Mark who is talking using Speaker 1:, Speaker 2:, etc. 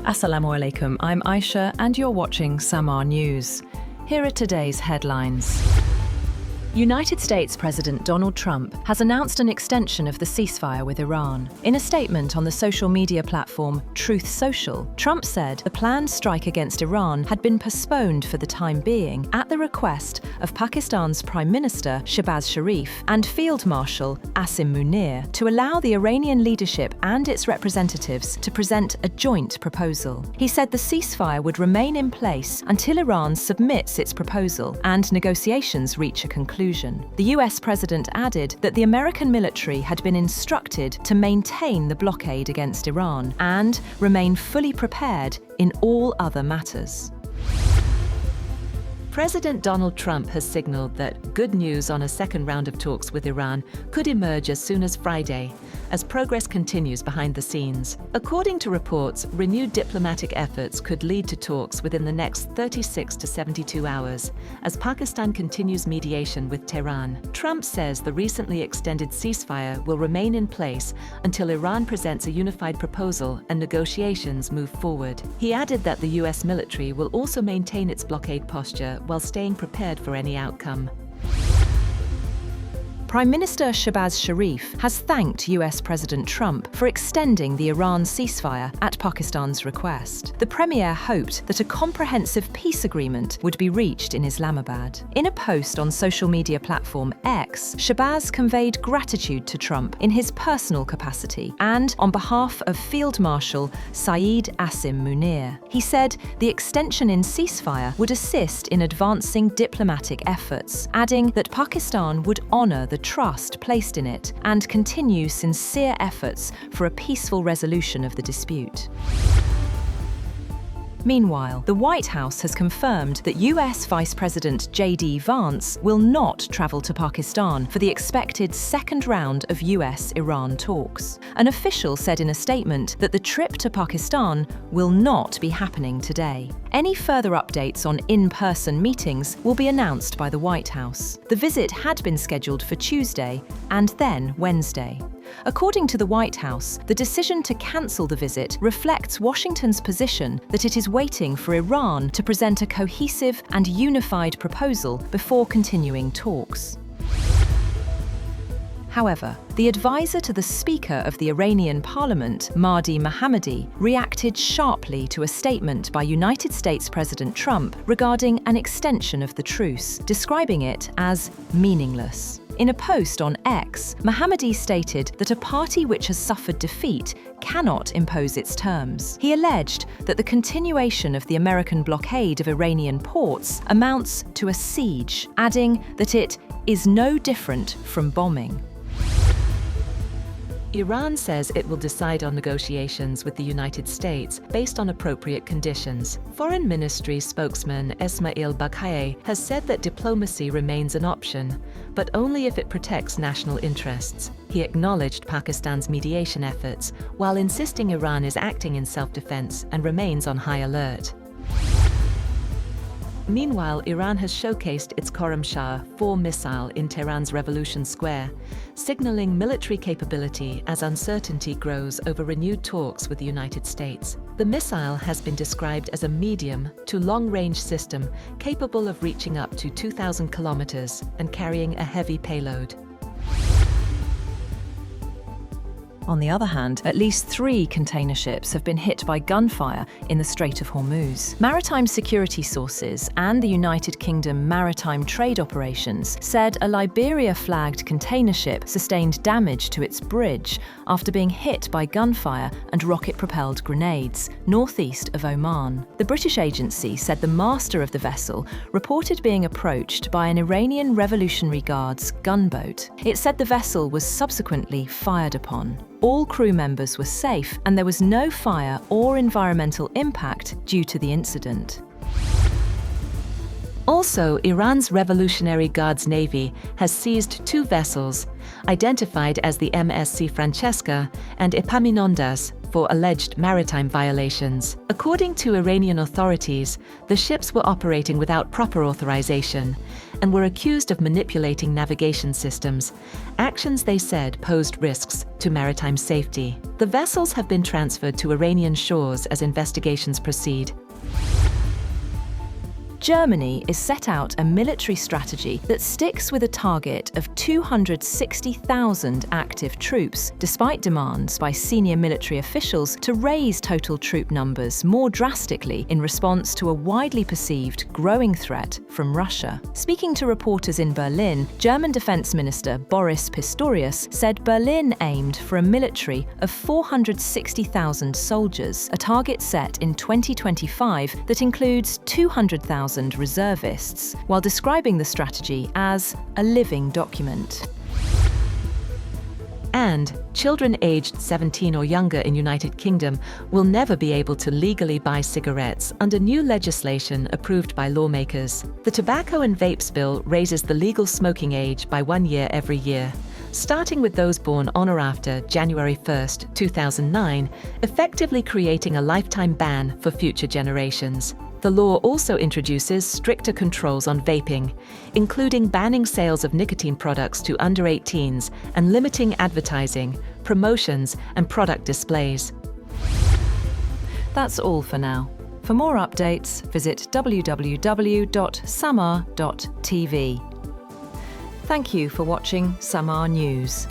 Speaker 1: Assalamu alaikum, I'm Aisha and you're watching Samaa News. Here are today's headlines. United States President Donald Trump has announced an extension of the ceasefire with Iran. In a statement on the social media platform Truth Social, Trump said the planned strike against Iran had been postponed for the time being at the request of Pakistan's Prime Minister Shehbaz Sharif and Field Marshal Asim Munir to allow the Iranian leadership and its representatives to present a joint proposal. He said the ceasefire would remain in place until Iran submits its proposal and negotiations reach a conclusion. The US president added that the American military had been instructed to maintain the blockade against Iran and remain fully prepared in all other matters.
Speaker 2: President Donald Trump has signaled that good news on a second round of talks with Iran could emerge as soon as Friday, as progress continues behind the scenes. According to reports, renewed diplomatic efforts could lead to talks within the next 36 to 72 hours, as Pakistan continues mediation with Tehran. Trump says the recently extended ceasefire will remain in place until Iran presents a unified proposal and negotiations move forward. He added that the US military will also maintain its blockade posture while staying prepared for any outcome.
Speaker 1: Prime Minister Shehbaz Sharif has thanked US President Trump for extending the Iran ceasefire at Pakistan's request. The Premier hoped that a comprehensive peace agreement would be reached in Islamabad. In a post on social media platform X, Shehbaz conveyed gratitude to Trump in his personal capacity and on behalf of Field Marshal Saeed Asim Munir. He said the extension in ceasefire would assist in advancing diplomatic efforts, adding that Pakistan would honor the trust placed in it and continue sincere efforts for a peaceful resolution of the dispute. Meanwhile, the White House has confirmed that US Vice President J.D. Vance will not travel to Pakistan for the expected second round of US-Iran talks. An official said in a statement that the trip to Pakistan will not be happening today. Any further updates on in-person meetings will be announced by the White House. The visit had been scheduled for Tuesday and then Wednesday. According to the White House, the decision to cancel the visit reflects Washington's position that it is waiting for Iran to present a cohesive and unified proposal before continuing talks. However, the advisor to the Speaker of the Iranian Parliament, Mahdi Mohammadi, reacted sharply to a statement by United States President Trump regarding an extension of the truce, describing it as meaningless. In a post on X, Mohammadi stated that a party which has suffered defeat cannot impose its terms. He alleged that the continuation of the American blockade of Iranian ports amounts to a siege, adding that it is no different from bombing.
Speaker 2: Iran says it will decide on negotiations with the United States based on appropriate conditions. Foreign Ministry spokesman Esmail Baghaei has said that diplomacy remains an option, but only if it protects national interests. He acknowledged Pakistan's mediation efforts, while insisting Iran is acting in self-defense and remains on high alert. Meanwhile, Iran has showcased its Khorramshahr-4 missile in Tehran's Revolution Square, signaling military capability as uncertainty grows over renewed talks with the United States. The missile has been described as a medium to long-range system capable of reaching up to 2,000 kilometers and carrying a heavy payload.
Speaker 1: On the other hand, at least 3 container ships have been hit by gunfire in the Strait of Hormuz. Maritime security sources and the United Kingdom Maritime Trade Operations said a Liberia-flagged container ship sustained damage to its bridge after being hit by gunfire and rocket-propelled grenades northeast of Oman. The British agency said the master of the vessel reported being approached by an Iranian Revolutionary Guards gunboat. It said the vessel was subsequently fired upon. All crew members were safe and there was no fire or environmental impact due to the incident.
Speaker 2: Also, Iran's Revolutionary Guards Navy has seized 2 vessels, identified as the MSC Francesca and Epaminondas, for alleged maritime violations. According to Iranian authorities, the ships were operating without proper authorization and were accused of manipulating navigation systems, actions they said posed risks to maritime safety. The vessels have been transferred to Iranian shores as investigations proceed.
Speaker 1: Germany is set out a military strategy that sticks with a target of 260,000 active troops, despite demands by senior military officials to raise total troop numbers more drastically in response to a widely perceived growing threat from Russia. Speaking to reporters in Berlin, German Defense Minister Boris Pistorius said Berlin aimed for a military of 460,000 soldiers, a target set in 2025 that includes 200,000 reservists, while describing the strategy as a living document.
Speaker 2: And children aged 17 or younger in United Kingdom will never be able to legally buy cigarettes under new legislation approved by lawmakers. The Tobacco and Vapes Bill raises the legal smoking age by 1 year every year, starting with those born on or after January 1st, 2009, effectively creating a lifetime ban for future generations. The law also introduces stricter controls on vaping, including banning sales of nicotine products to under 18s and limiting advertising, promotions, and product displays.
Speaker 1: That's all for now. For more updates, visit www.samaa.tv. Thank you for watching Samaa News.